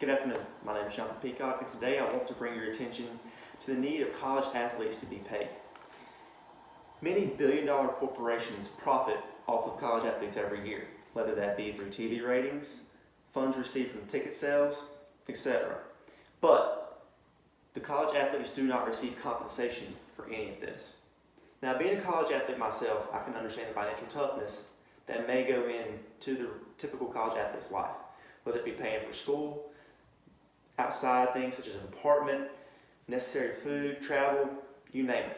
Good afternoon. My name is Jonathan Peacock, and today I want to bring your attention to the need of college athletes to be paid. Many billion-dollar corporations profit off of college athletes every year, whether that be through TV ratings, funds received from ticket sales, etc. But the college athletes do not receive compensation for any of this. Now, being a college athlete myself, I can understand the financial toughness that may go into the typical college athlete's life, whether it be paying for school, outside things such as an apartment, necessary food, travel, you name it.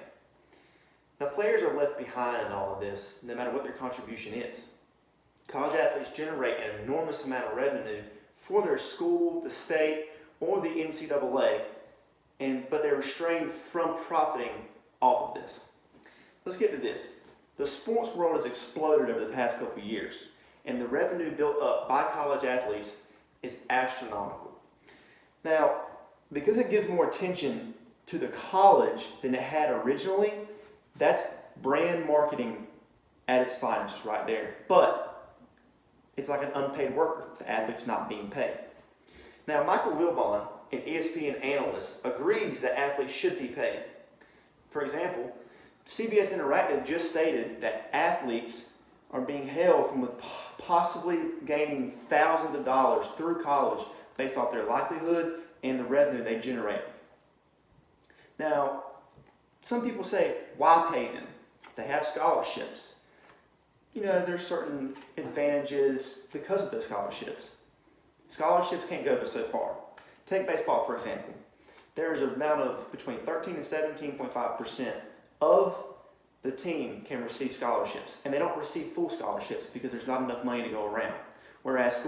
Now, players are left behind in all of this, no matter what their contribution is. College athletes generate an enormous amount of revenue for their school, the state, or the NCAA, but they're restrained from profiting off of this. Let's get to this. The sports world has exploded over the past couple of years, and the revenue built up by college athletes is astronomical. Now, because it gives more attention to the college than it had originally, that's brand marketing at its finest right there. But it's like an unpaid worker. The athlete's not being paid. Now, Michael Wilbon, an ESPN analyst, agrees that athletes should be paid. For example, CBS Interactive just stated that athletes are being held from possibly gaining thousands of dollars through college based off their likelihood and the revenue they generate. Now, some people say, why pay them? They have scholarships. There's certain advantages because of those scholarships. Scholarships can't go but so far. Take baseball, for example. There's an amount of between 13 and 17.5% of the team can receive scholarships, and they don't receive full scholarships because there's not enough money to go around. Whereas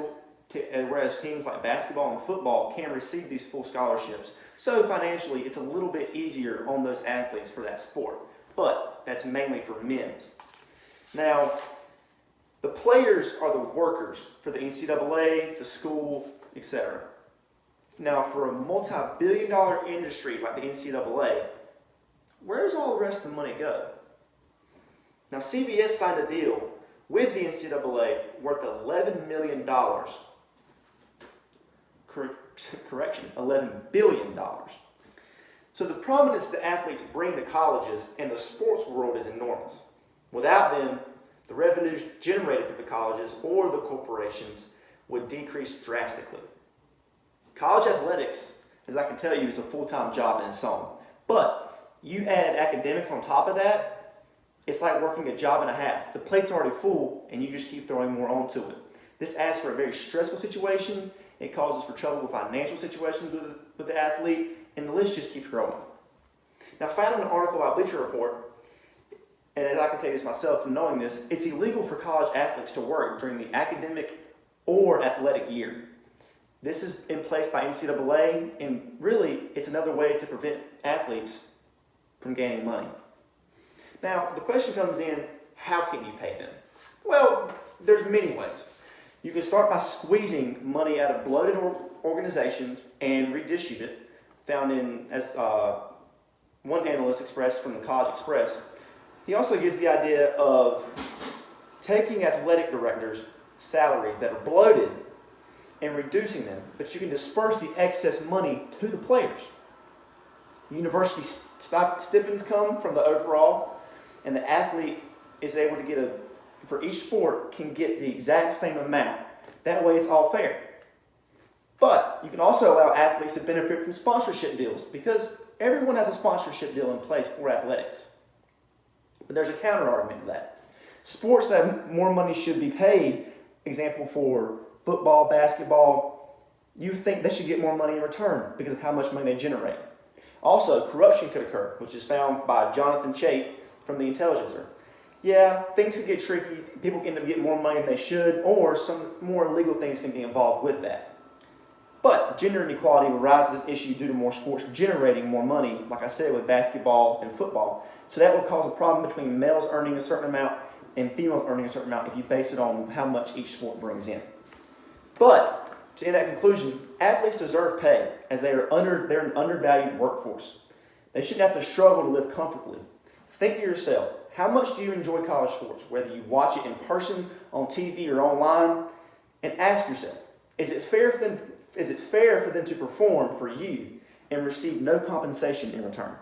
teams like basketball and football can receive these full scholarships. So financially, it's a little bit easier on those athletes for that sport. But that's mainly for men's. Now, the players are the workers for the NCAA, the school, etc. Now, for a multi-billion-dollar industry like the NCAA, where does all the rest of the money go? Now, CBS signed a deal with the NCAA worth $11 million. Correction, $11 billion. So the prominence the athletes bring to colleges and the sports world is enormous. Without them, the revenues generated for the colleges or the corporations would decrease drastically. College athletics, as I can tell you, is a full-time job in its own. But you add academics on top of that, it's like working a job and a half. The plate's already full, and you just keep throwing more onto it. This adds for a very stressful situation. It causes for trouble with financial situations with the athlete, and the list just keeps growing. Now, found in an article by Bleacher Report, and as I can tell you this myself from knowing this, it's illegal for college athletes to work during the academic or athletic year. This is in place by NCAA, and really, it's another way to prevent athletes from gaining money. Now, the question comes in, how can you pay them? Well, there's many ways. You can start by squeezing money out of bloated organizations and redistribute it, found in, as one analyst expressed from the College Express. He also gives the idea of taking athletic directors' salaries that are bloated and reducing them, but you can disperse the excess money to the players. University stipends come from the overall, and the athlete is able to get for each sport can get the exact same amount. That way it's all fair. But you can also allow athletes to benefit from sponsorship deals because everyone has a sponsorship deal in place for athletics. But there's a counter argument to that. Sports that more money should be paid, example for football, basketball, you think they should get more money in return because of how much money they generate. Also, corruption could occur, which is found by Jonathan Chait from The Intelligencer. Yeah, things can get tricky. People can end up getting more money than they should, or some more illegal things can be involved with that. But gender inequality will rise as an issue due to more sports generating more money, like I said, with basketball and football. So that would cause a problem between males earning a certain amount and females earning a certain amount if you base it on how much each sport brings in. But to end that conclusion, athletes deserve pay as they're an undervalued workforce. They shouldn't have to struggle to live comfortably. Think to yourself, how much do you enjoy college sports, whether you watch it in person, on TV, or online? And ask yourself, is it fair Is it fair for them to perform for you and receive no compensation in return?